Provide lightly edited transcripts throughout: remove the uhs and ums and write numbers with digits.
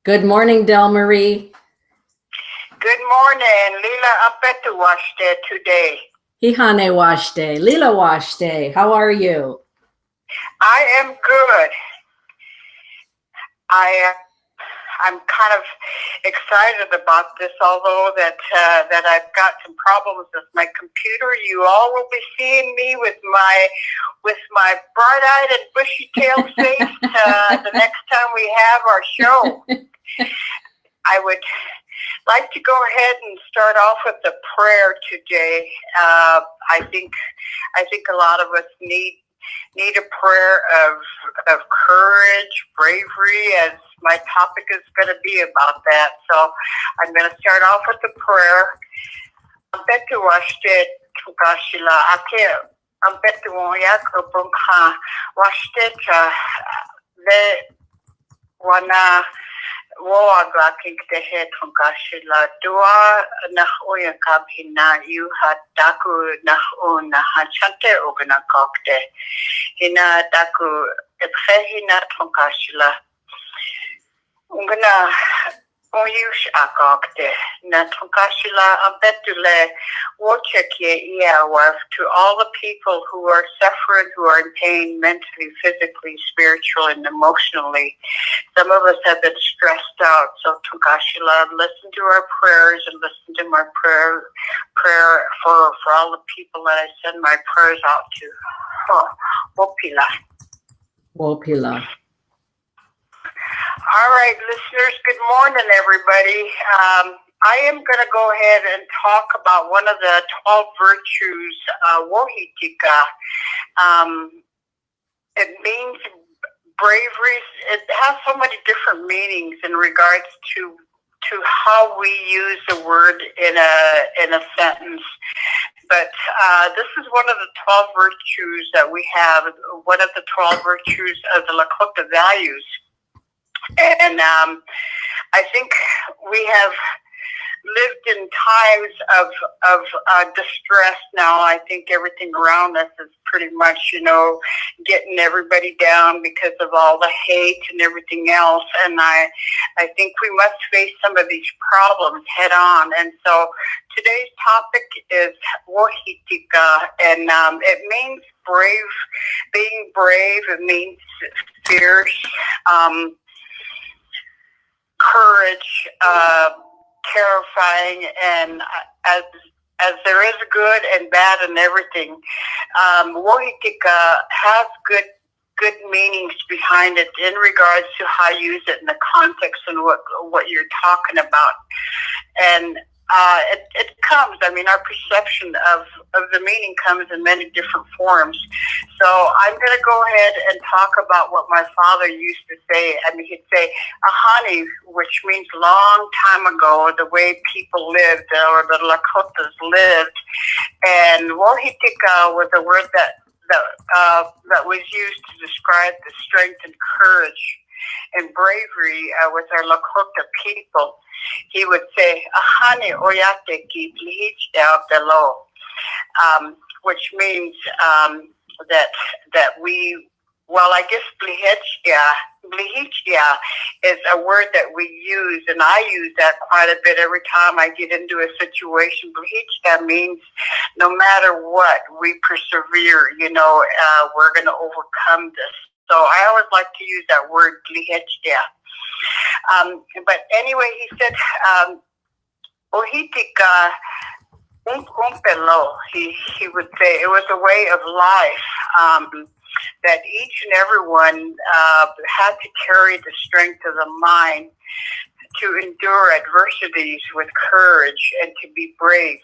Good morning, Dellmarie. Good morning. Lila Apetu Washte today. Hihane washte, Lila washte. How are you? I am good. I'm kind of excited about this, although that I've got some problems with my computer. You all will be seeing me with my bright-eyed and bushy-tailed face the next time we have our show. I would like to go ahead and start off with a prayer today. I think a lot of us need a prayer of courage, bravery, as my topic is going to be about that. So I'm going to start off with a prayer. Ampetu washte tukashila ake ampetu yak ubumha washte cha le wana woaga kiktehe tukashila dua nach oya kabhina you had daku nach ona hachante ogana kokte hina daku ebhehina tukashila ungana oyush akokte na tukashila ambetule wochekie iawarf to all the people who are suffering, who are in pain mentally, physically, spiritually, and emotionally. Some of us have been stressed out, so tukashila, listen to our prayers and listen to my prayer for all the people that I send my prayers out to. Oh, wopila. Wopila. All right, listeners, good morning, everybody. I am going to go ahead and talk about one of the 12 virtues, wohitika. It means bravery. It has so many different meanings in regards to how we use the word in a sentence. But this is one of the 12 virtues that we have, one of the 12 virtues of the Lakota values. And I think we have lived in times of distress now. I think everything around us is pretty much, getting everybody down because of all the hate and everything else. And I think we must face some of these problems head on. And so today's topic is wohitika, and it means brave, being brave. It means fierce, courage, terrifying, and as there is good and bad in everything, wohitika has good meanings behind it in regards to how you use it in the context and what you're talking about. And it comes, our perception of the meaning comes in many different forms. So I'm going to go ahead and talk about what my father used to say. He'd say, ahani, which means long time ago, the way people lived, or the Lakotas lived. And wohitika was a word that was used to describe the strength and courage and bravery with our Lakota people. He would say, ahani oyate ki plihich below, which means that we, I guess blihichia is a word that we use, and I use that quite a bit every time I get into a situation. Blihichia means no matter what, we persevere, we're going to overcome this. So I always like to use that word, blihichia. But anyway, he said, ohitika umpelo, he would say it was a way of life, that each and everyone had to carry the strength of the mind to endure adversities with courage and to be brave.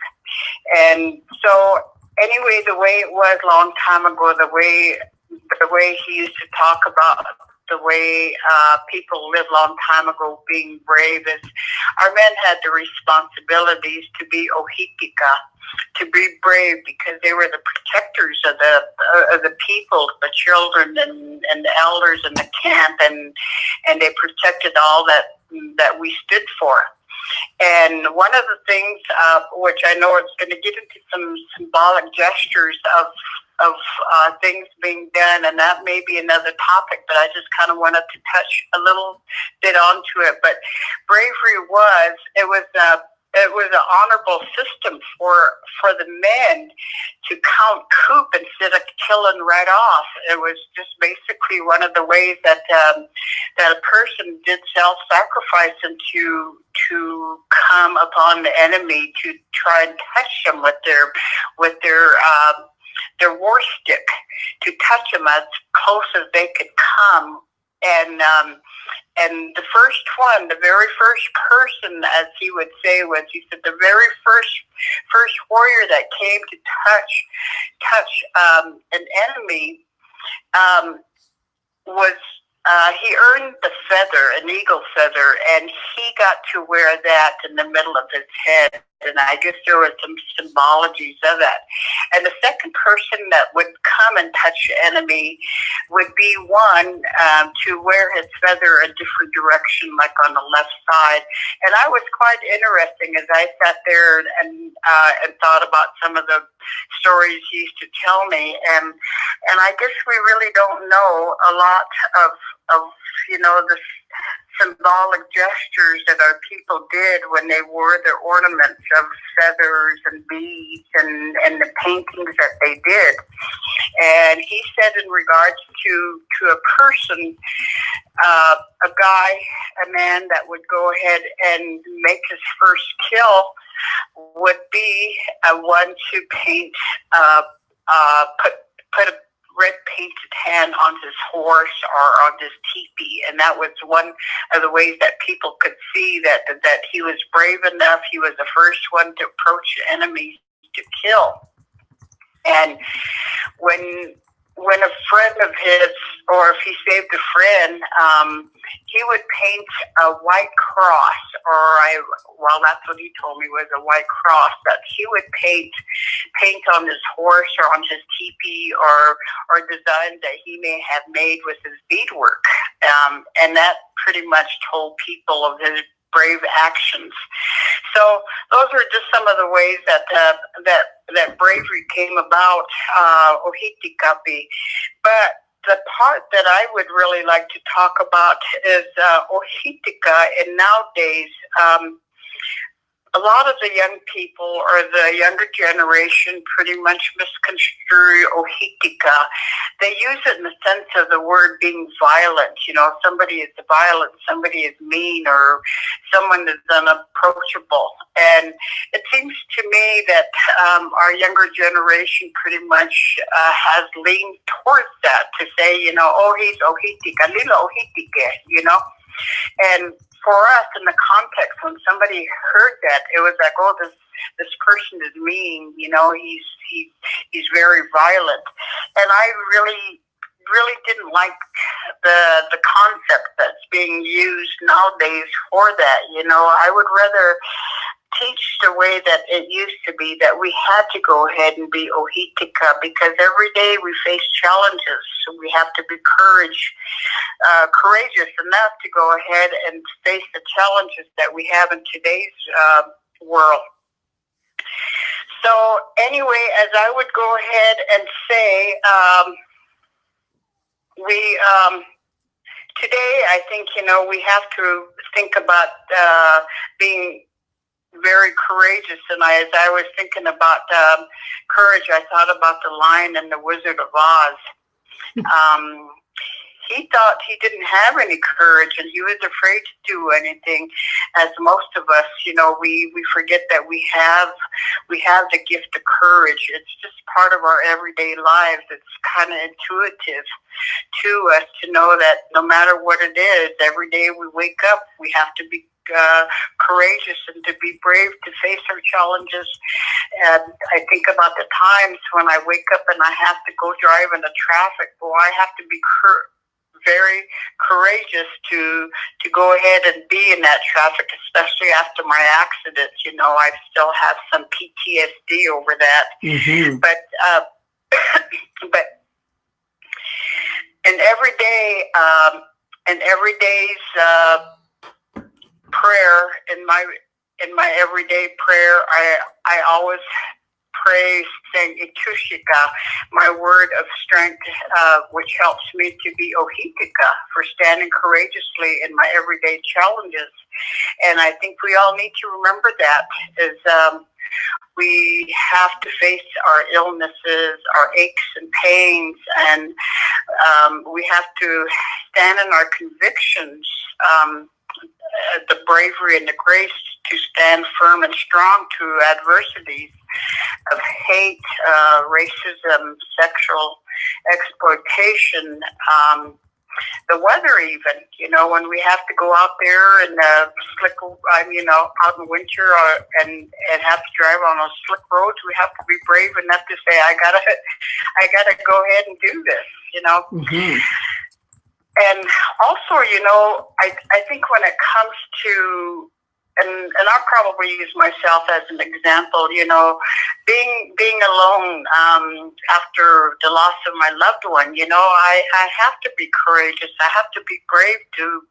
And so anyway, the way it was a long time ago, the way he used to talk about the way people lived a long time ago being brave is our men had the responsibilities to be ohitika, to be brave, because they were the protectors of the people, the children and the elders in the camp, and they protected all that we stood for. And one of the things, which I know it's going to get into some symbolic gestures things being done, and that may be another topic, but I just kind of wanted to touch a little bit onto it. But bravery it was an honorable system for the men to count coup instead of killing right off. It was just basically one of the ways that that a person did self-sacrifice and to come upon the enemy to try and touch them with their war stick, to touch them as close as they could come. And the first one, the very first person, as he would say, he said the very first warrior that came to touch an enemy was he earned the feather, an eagle feather, and he got to wear that in the middle of his head. And I guess there were some symbologies of that. And the second person that would come and touch the enemy would be one to wear his feather a different direction, like on the left side. And I was quite interesting as I sat there and thought about some of the stories he used to tell me. And I guess we really don't know a lot of the symbolic gestures that our people did when they wore their ornaments of feathers and beads and the paintings that they did. And he said in regards to a person, a man that would go ahead and make his first kill would be one to paint, put a red painted hand on his horse or on his teepee, and that was one of the ways that people could see that he was brave enough. He was the first one to approach the enemy to kill. And when a friend of his, or if he saved a friend, he would paint a white cross, that's what he told me was a white cross that he would paint on his horse or on his teepee or designs that he may have made with his beadwork. And that pretty much told people of his brave actions. So those are just some of the ways that bravery came about, Ohitikapi. But the part that I would really like to talk about is Ohitika. And nowadays, a lot of the young people or the younger generation pretty much misconstrue Ohitika. They use it in the sense of the word being violent. Somebody is violent, somebody is mean, or someone is unapproachable. And it seems to me that our younger generation pretty much has leaned towards that to say, he's Ohitika, lila Ohitike, And for us, in the context, when somebody heard that, it was like, oh, this person is mean, he's very violent. And I really didn't like the concept that's being used nowadays for that. I would rather teach the way that it used to be, that we had to go ahead and be Ohitika, because every day we face challenges. So we have to be courageous enough to go ahead and face the challenges that we have in today's world. So anyway, as I would go ahead and say, today I think, we have to think about being very courageous. And as I was thinking about courage, I thought about the Lion and the Wizard of Oz. He thought he didn't have any courage, and he was afraid to do anything. As most of us, we forget that we have the gift of courage. It's just part of our everyday lives. It's kind of intuitive to us to know that no matter what it is, every day we wake up, we have to be courageous and to be brave to face our challenges. And I think about the times when I wake up and I have to go drive in the traffic. Well, I have to be very courageous to go ahead and be in that traffic, especially after my accident. I still have some PTSD over that. Mm-hmm. But in everyday's prayer, in my everyday prayer, I always pray saying, Itushika, my word of strength, which helps me to be Ohitika, for standing courageously in my everyday challenges. And I think we all need to remember that, is we have to face our illnesses, our aches and pains, and we have to stand in our convictions, the bravery and the grace to stand firm and strong to adversities of hate, racism, sexual exploitation, the weather even, when we have to go out there and slick, out in winter and have to drive on those slick roads, we have to be brave enough to say, I gotta go ahead and do this, Mm-hmm. And also, I think when it comes to, and I'll probably use myself as an example, being alone after the loss of my loved one, I have to be courageous. I have to be brave to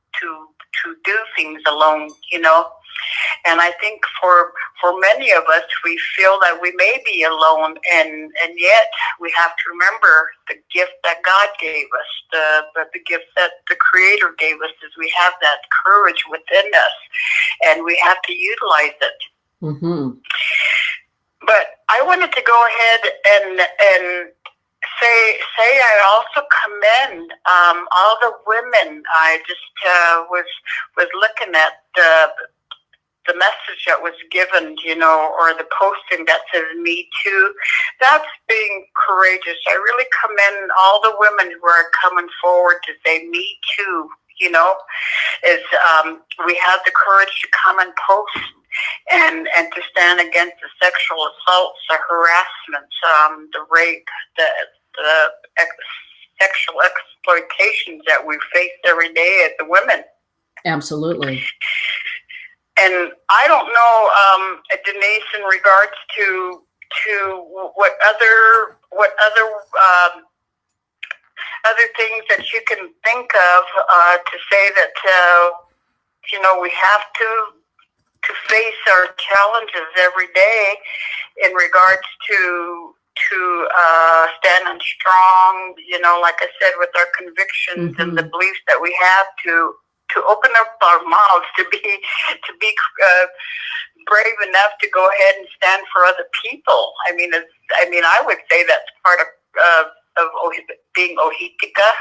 do things alone, And I think for many of us, we feel that we may be alone, and yet we have to remember the gift that God gave us, the gift that the Creator gave us, is we have that courage within us, and we have to utilize it. Mm-hmm. But I wanted to go ahead and say I also commend all the women. I just was looking at the message that was given, or the posting that says "Me Too." That's being courageous. I really commend all the women who are coming forward to say "Me Too." Is we have the courage to come and post and to stand against the sexual assaults, the harassment, the rape, the sexual exploitations that we face every day as the women. Absolutely. And I don't know, Denise, in regards to what other things that you can think of to say that we have to face our challenges every day in regards to standing strong, like I said, with our convictions Mm-hmm. and the beliefs that we have to open up our mouths, to be brave enough to go ahead and stand for other people. I would say that's part of being Ohitika.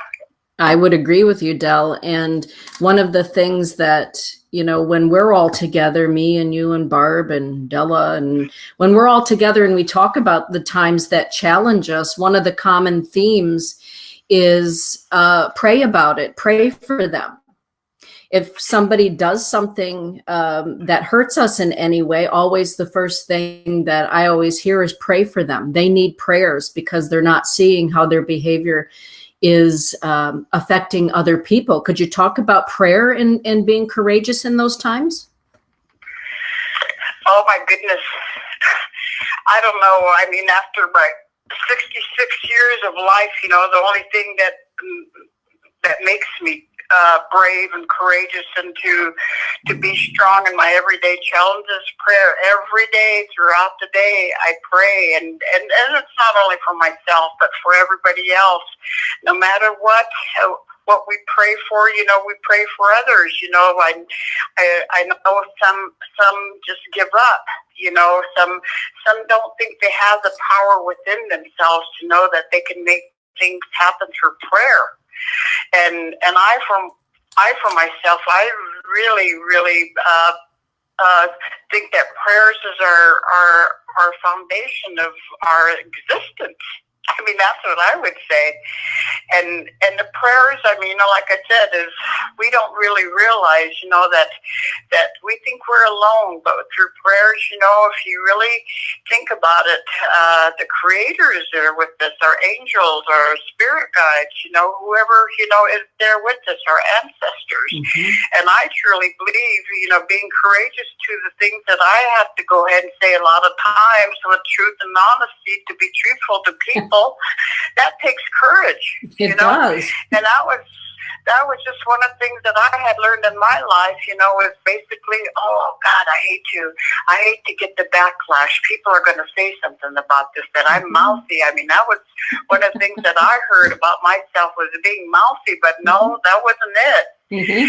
I would agree with you, Del. And one of the things that, when we're all together, me and you and Barb and Della, and when we're all together and we talk about the times that challenge us, one of the common themes is pray about it, pray for them. If somebody does something that hurts us in any way, always the first thing that I always hear is pray for them. They need prayers because they're not seeing how their behavior is affecting other people. Could you talk about prayer and being courageous in those times? Oh my goodness. I don't know. After my 66 years of life, the only thing that makes me brave and courageous and to be strong in my everyday challenges, prayer. Every day throughout the day I pray, and it's not only for myself but for everybody else. No matter what we pray for, we pray for others. I know some just give up. Some don't think they have the power within themselves to know that they can make things happen through prayer. And I for myself, I really think that prayers is our foundation of our existence. That's what I would say. And the prayers, like I said, is we don't really realize, that we think we're alone, but through prayers, if you really think about it, the Creator is there with us, our angels, our spirit guides, whoever, is there with us, our ancestors. Mm-hmm. And I truly believe, being courageous to the things that I have to go ahead and say a lot of times with truth and honesty, to be truthful to people, that takes courage. It does. And that was that was just one of the things that I had learned in my life, is basically, oh God, I hate to get the backlash. People are going to say something about this, that I'm mouthy. I mean, that was one of the things that I heard about myself, was being mouthy, but no, that wasn't it. Mm-hmm.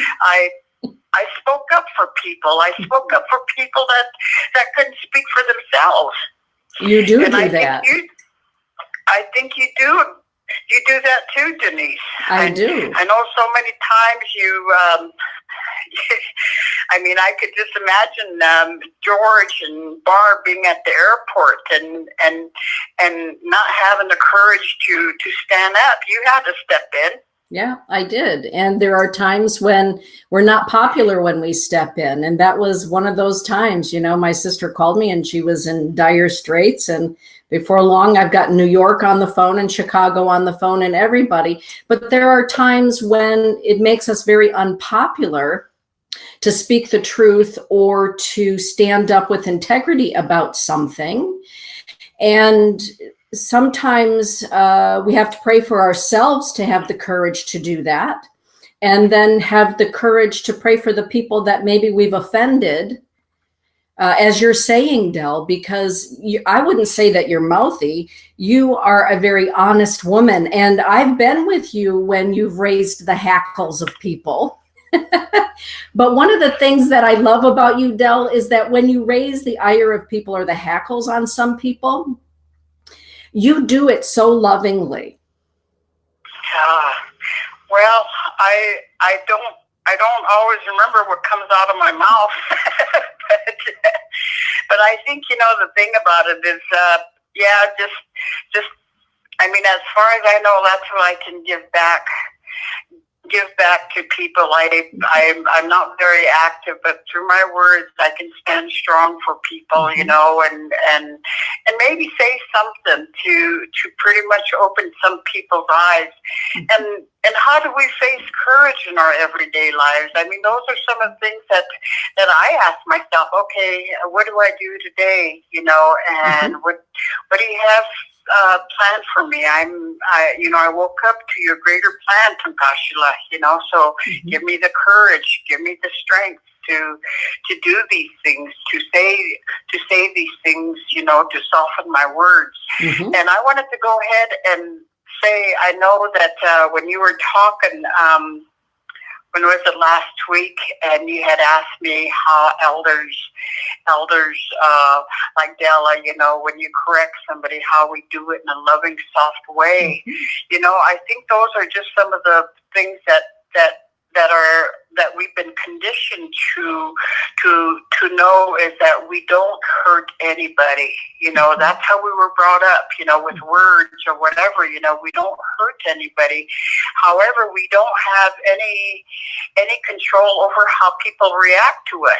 I spoke up for people. I spoke up for people that couldn't speak for themselves. You do that. I think you do. You do that too, Denise. I do. I know so many times you, I mean, I could just imagine George and Barb being at the airport and not having the courage to stand up. You had to step in. Yeah, I did. And there are times when we're not popular when we step in. And that was one of those times. My sister called me and she was in dire straits. And before long, I've got New York on the phone and Chicago on the phone and everybody. But there are times when it makes us very unpopular to speak the truth or to stand up with integrity about something. And sometimes we have to pray for ourselves to have the courage to do that, and then have the courage to pray for the people that maybe we've offended, as you're saying, Dell, because I wouldn't say that you're mouthy. You are a very honest woman, and I've been with you when you've raised the hackles of people. But one of the things that I love about you, Dell, is that when you raise the ire of people or the hackles on some people, you do it so lovingly. Well, I don't always remember what comes out of my mouth, but I think the thing about it is, just I mean, as far as I know, that's what I can give back to people. I'm not very active, but through my words, I can stand strong for people, and maybe say something to pretty much open some people's eyes. And how do we face courage in our everyday lives? I mean, those are some of the things that I ask myself. Okay, what do I do today? And what do you have plan for me? I woke up to your greater plan, Tankashila, so give me the courage, give me the strength to do these things, to say these things, to soften my words. And I wanted to go ahead and say, I know that when you were talking, when was it last week, and you had asked me how elders like Della, when you correct somebody, how we do it in a loving, soft way. I think those are just some of the things that we've been conditioned to know, is that we don't hurt anybody. That's how we were brought up, with words or whatever. We don't hurt anybody. However, we don't have any control over how people react to us.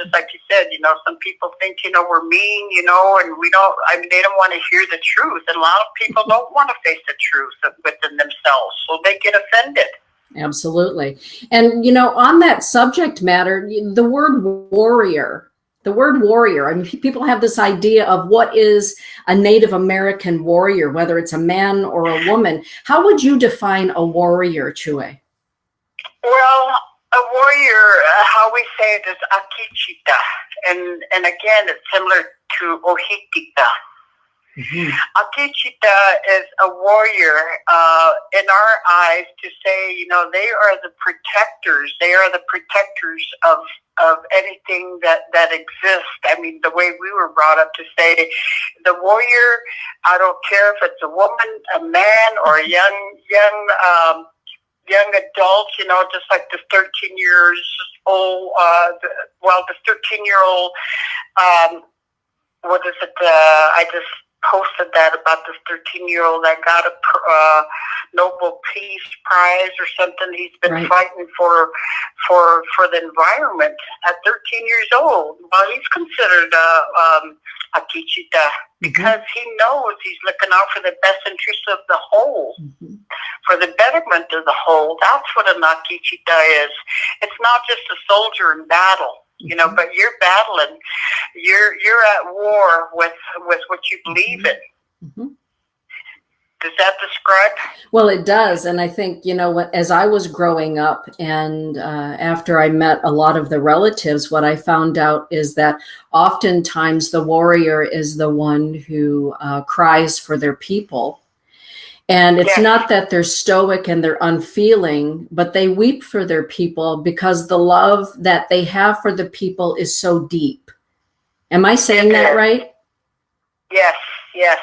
Just like you said, some people think we're mean, and we don't. I mean, they don't want to hear the truth, and a lot of people don't want to face the truth within themselves, so they get offended. Absolutely. And, on that subject matter, the word warrior, I mean, people have this idea of what is a Native American warrior, whether it's a man or a woman. How would you define a warrior, Chue? Well, a warrior, how we say it is akichita. And again, it's similar to ohitita. Akichita is a warrior in our eyes, to say, they are the protectors. They are the protectors of anything that exists. I mean, the way we were brought up to say, the warrior, I don't care if it's a woman, a man, or a young adult, just like the 13 years old, the 13-year-old, what is it, I just posted that about this 13-year-old that got a Nobel Peace Prize or something. He's been fighting for the environment at 13 years old. Well, he's considered a Kichita because he knows he's looking out for the best interests of the whole, for the betterment of the whole. That's what a Nakichita is. It's not just a soldier in battle. But you're battling, you're at war with what you believe in. Does that describe? Well, it does. And I think, as I was growing up and after I met a lot of the relatives, what I found out is that oftentimes the warrior is the one who cries for their people. And it's not that they're stoic and they're unfeeling, but they weep for their people because the love that they have for the people is so deep. Am I saying that right? Yes, yes.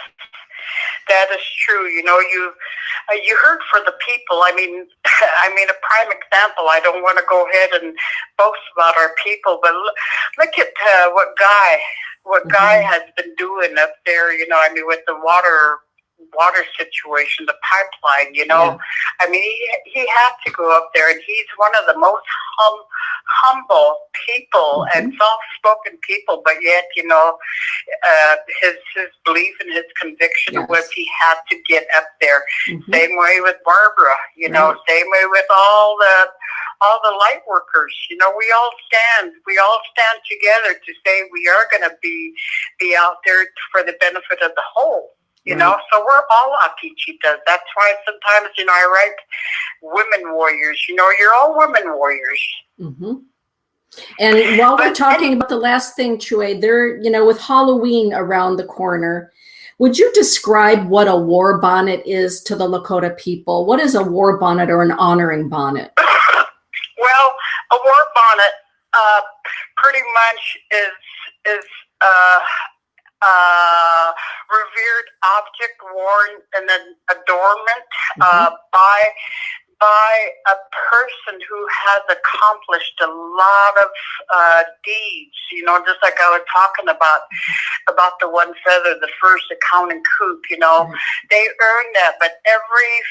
That is true. You heard for the people. I mean, a prime example. I don't want to go ahead and boast about our people, but look at what Guy has been doing up there. With the water situation, the pipeline. Yeah. I mean, he had to go up there, and he's one of the most humble people and soft-spoken people, but yet, his belief and his conviction was he had to get up there. Same way with Barbara, same way with all the light workers. We all stand together to say we are going to be out there for the benefit of the whole. So we're all Akichitas. That's why sometimes, I write women warriors. You're all women warriors. Mm-hmm. And while we're talking about the last thing, Chue, there, with Halloween around the corner, would you describe what a war bonnet is to the Lakota people? What is a war bonnet or an honoring bonnet? Well, a war bonnet pretty much is revered object worn in an adornment by a person who has accomplished a lot of deeds. Just like I was talking about the one feather, the first accounting coop. They earn that, but every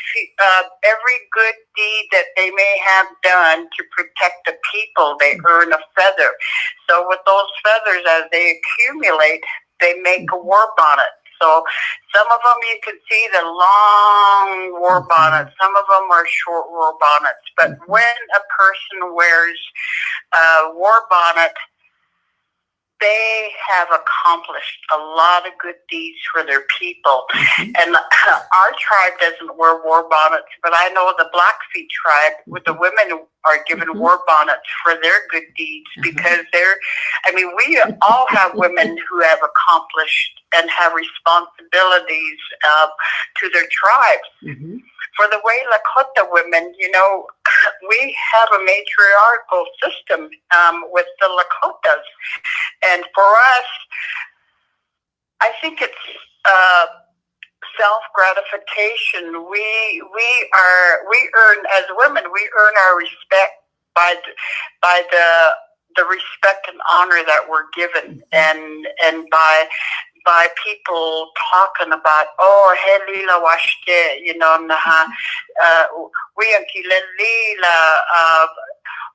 good deed that they may have done to protect the people, they earn a feather. So with those feathers, as they accumulate, they make a war bonnet. So some of them you can see the long war bonnets. Some of them are short war bonnets. But when a person wears a war bonnet, they have accomplished a lot of good deeds for their people. And our tribe doesn't wear war bonnets, but I know the Blackfeet tribe, with the women, are given war bonnets for their good deeds because we all have women who have accomplished and have responsibilities to their tribes. For the way Lakota women, we have a matriarchal system with the Lakotas. And for us, I think it's self-gratification. We earn, as women, we earn our respect by the respect and honor that we're given, and by people talking about, helila washke, we ankilela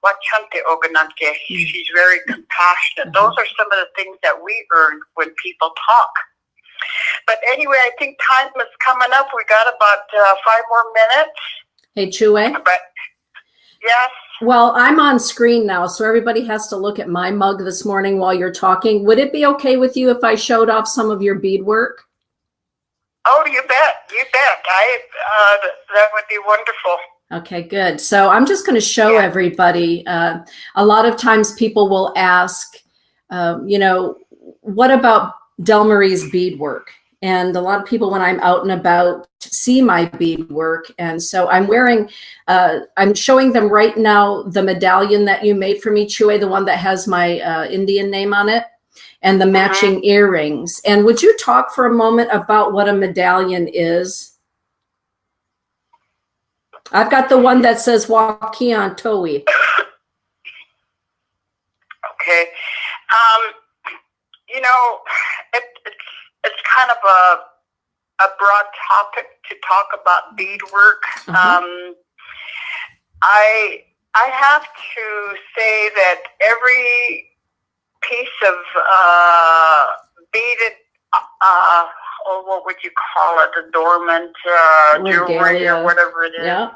wachante ogananke. She's very compassionate. Those are some of the things that we earn when people talk. But anyway, I think time is coming up. We got about 5 more minutes. Hey, Chue. But yes. Well, I'm on screen now, so everybody has to look at my mug this morning while you're talking. Would it be okay with you if I showed off some of your beadwork? Oh, you bet. You bet. That would be wonderful. Okay, good. So I'm just going to show everybody. A lot of times people will ask, what about Dellmarie's beadwork? And a lot of people, when I'm out and about, see my beadwork. And so I'm wearing, I'm showing them right now the medallion that you made for me, Chue, the one that has my Indian name on it, and the matching earrings. And would you talk for a moment about what a medallion is? I've got the one that says Wakian Toi. Okay. It's kind of a broad topic to talk about beadwork. I have to say that every piece of beaded, or what would you call it, adornment, jewelry, or whatever it is. Yeah.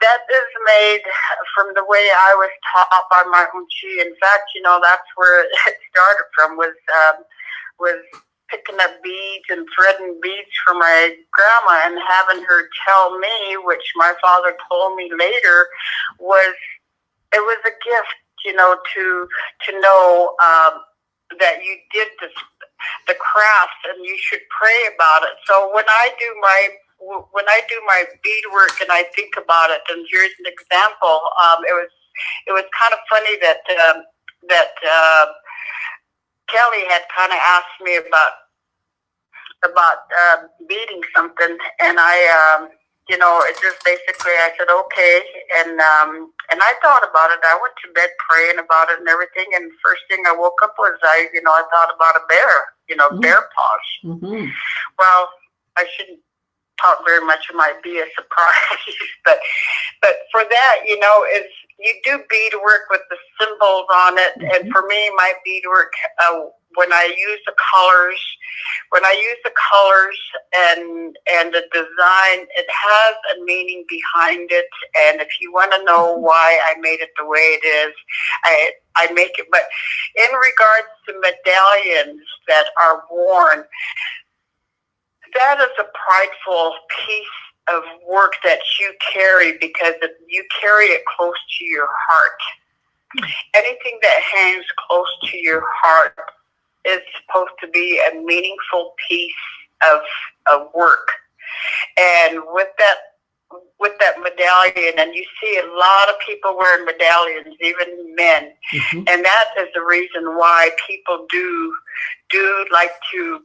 That is made from the way I was taught by my Unchi. In fact, that's where it started from, was picking up beads and threading beads for my grandma and having her tell me, which my father told me later, it was a gift, to know that you did the craft and you should pray about it. So when I do my beadwork and I think about it, and here's an example. It was kind of funny that Kelly had kind of asked me about beading something, and I it just basically I said okay, and I thought about it. I went to bed praying about it and everything, and first thing I woke up was I thought about a bear, bear paws. Mm-hmm. Well, I shouldn't talk very much. It might be a surprise, but for that, is you do beadwork with the symbols on it, mm-hmm. and for me, my beadwork, when I use the colors and the design, it has a meaning behind it. And if you want to know why I made it the way it is, I make it. But in regards to medallions that are worn, that is a prideful piece of work that you carry because you carry it close to your heart. Anything that hangs close to your heart is supposed to be a meaningful piece of work. And with that medallion, and you see a lot of people wearing medallions, even men, mm-hmm. and that is the reason why people do like to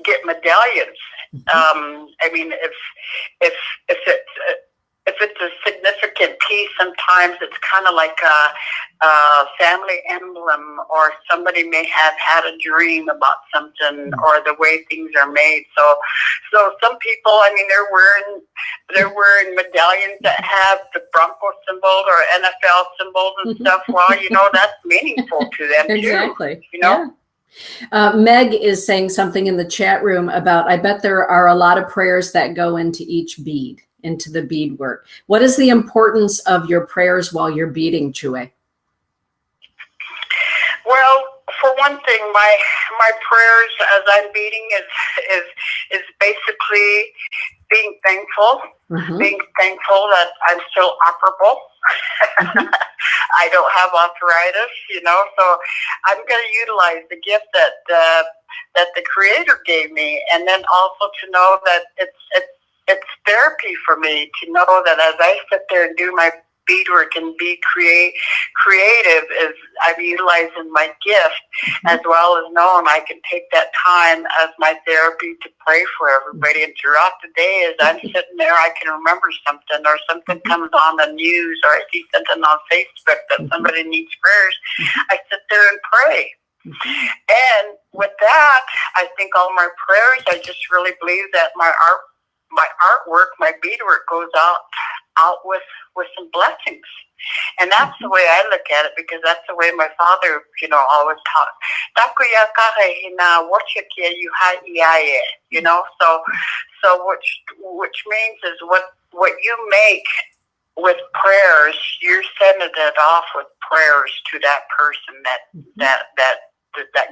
get medallions. Mm-hmm. I mean, if it's a significant piece, sometimes it's kind of like a family emblem, or somebody may have had a dream about something, mm-hmm. or the way things are made. So some people, I mean, they're wearing medallions that have the Bronco symbol or NFL symbols and mm-hmm. stuff. Well, that's meaningful to them exactly. too. Yeah. Meg is saying something in the chat room about, I bet there are a lot of prayers that go into each bead, into the beadwork. What is the importance of your prayers while you're beading, Chue? Well, for one thing, my prayers as I'm beading is basically being thankful, mm-hmm. being thankful that I'm still operable. Mm-hmm. I don't have arthritis, so I'm going to utilize the gift that the Creator gave me, and then also to know that it's therapy for me to know that as I sit there and do my beadwork and be creative, is I'm utilizing my gift, mm-hmm. as well as knowing I can take that time as my therapy to pray for everybody. And throughout the day, as I'm sitting there, I can remember something, or something mm-hmm. comes on the news, or I see something on Facebook that mm-hmm. somebody needs prayers. Mm-hmm. I sit there and pray. Mm-hmm. And with that, I think all my prayers, I just really believe that my artwork, my beadwork goes out with some blessings. And that's mm-hmm. the way I look at it, because that's the way my father, always taught. So which means is what you make with prayers, you're sending it off with prayers to that person that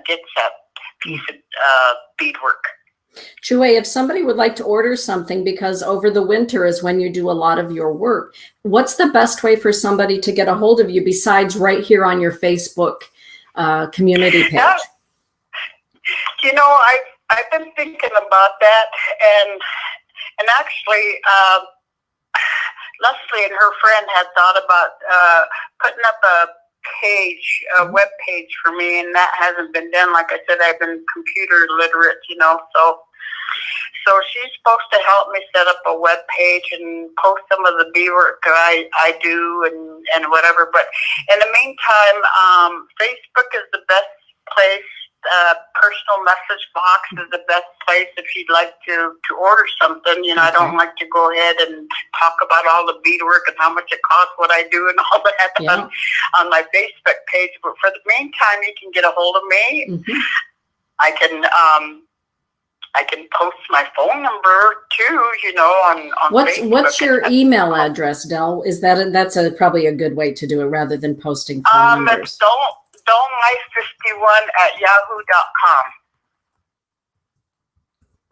gets that piece of beadwork. Chue, if somebody would like to order something, because over the winter is when you do a lot of your work, what's the best way for somebody to get a hold of you besides right here on your Facebook community page? Yeah. I've been thinking about that, and actually, Leslie and her friend had thought about putting up a web page for me, and that hasn't been done. Like I said, I've been computer literate, so she's supposed to help me set up a web page and post some of the beadwork I do and whatever. But in the meantime, Facebook is the best place. Personal message box is the best place if you'd like to order something. I don't like to go ahead and talk about all the beadwork and how much it costs, what I do, and all that on my Facebook page. But for the meantime, you can get a hold of me. Mm-hmm. I can post my phone number too, on Facebook. What's your email address, Del? Is that's probably a good way to do it rather than posting phone numbers? It's Dellmarie51@yahoo.com.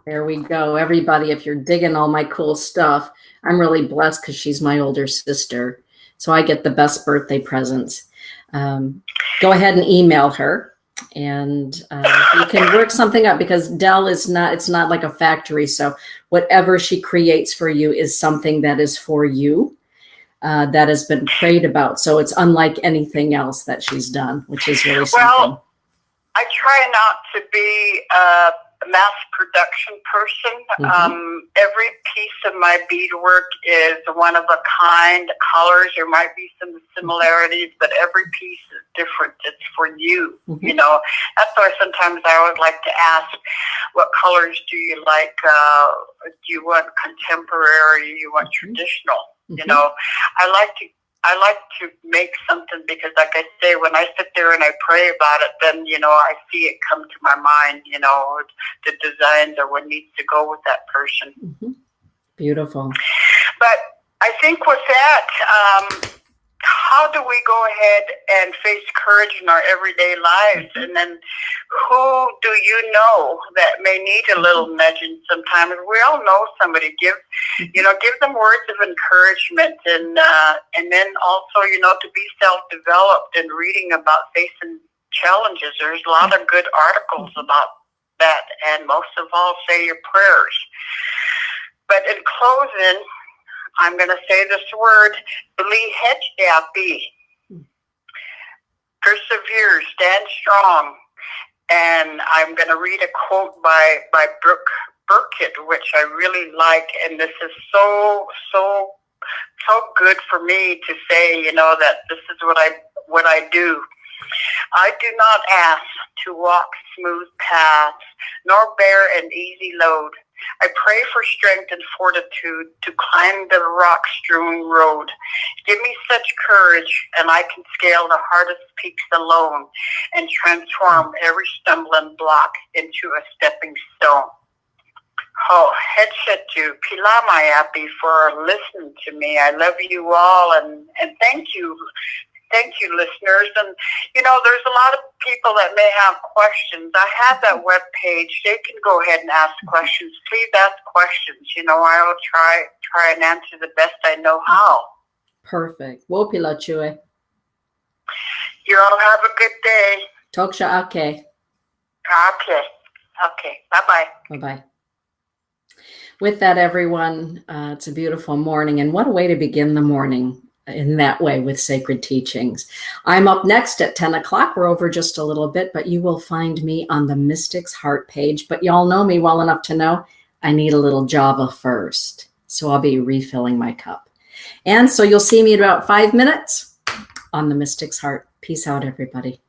There we go. Everybody, if you're digging all my cool stuff, I'm really blessed because she's my older sister. So I get the best birthday presents. Go ahead and email her, and you can work something up, because Dell is not, it's not like a factory. So whatever she creates for you is something that is for you, that has been prayed about. So it's unlike anything else that she's done, which is really something. Well, I try not to be a mass production person. Every piece of my beadwork is one of a kind. The colors, there might be some similarities, but every piece is different. It's for you. You know, that's why sometimes I always like to ask, what colors do you like? Do you want contemporary? You want traditional? You know, I like to make something, because like I say, when I sit there and I pray about it, then, you know, I see it come to my mind, you know, the designs or what needs to go with that person. Beautiful. But I think with that, how do we go ahead and face courage in our everyday lives? And then who do you know that may need a little nudging sometimes? We all know somebody. Give them words of encouragement, and then also, you know, to be self-developed and reading about facing challenges. There's a lot of good articles about that, and most of all, say your prayers. But in closing, I'm going to say this word, believe, persevere, stand strong. And I'm going to read a quote by Brooke Burkett, which I really like. And this is so good for me to say, you know, that this is what I do. I do not ask to walk smooth paths, nor bear an easy load. I pray for strength and fortitude to climb the rock-strewn road. Give me such courage, and I can scale the hardest peaks alone and transform every stumbling block into a stepping stone. Oh, headsetu, pilamayapi for listening to me. I love you all, and thank you. Thank you, listeners. And, you know, there's a lot of people that may have questions. I have that web page. They can go ahead and ask questions. Please ask questions. You know, I will try and answer the best I know how. Perfect. Wopila chue. You all have a good day. Toksha ake. Okay. Bye-bye. Bye-bye. With that, everyone, it's a beautiful morning. And what a way to begin the morning in that way, with sacred teachings. I'm up next at 10 o'clock. We're over just a little bit, but you will find me on the Mystic's Heart page. But y'all know me well enough to know I need a little Java first. So I'll be refilling my cup. And so you'll see me in about 5 minutes on the Mystic's Heart. Peace out, everybody.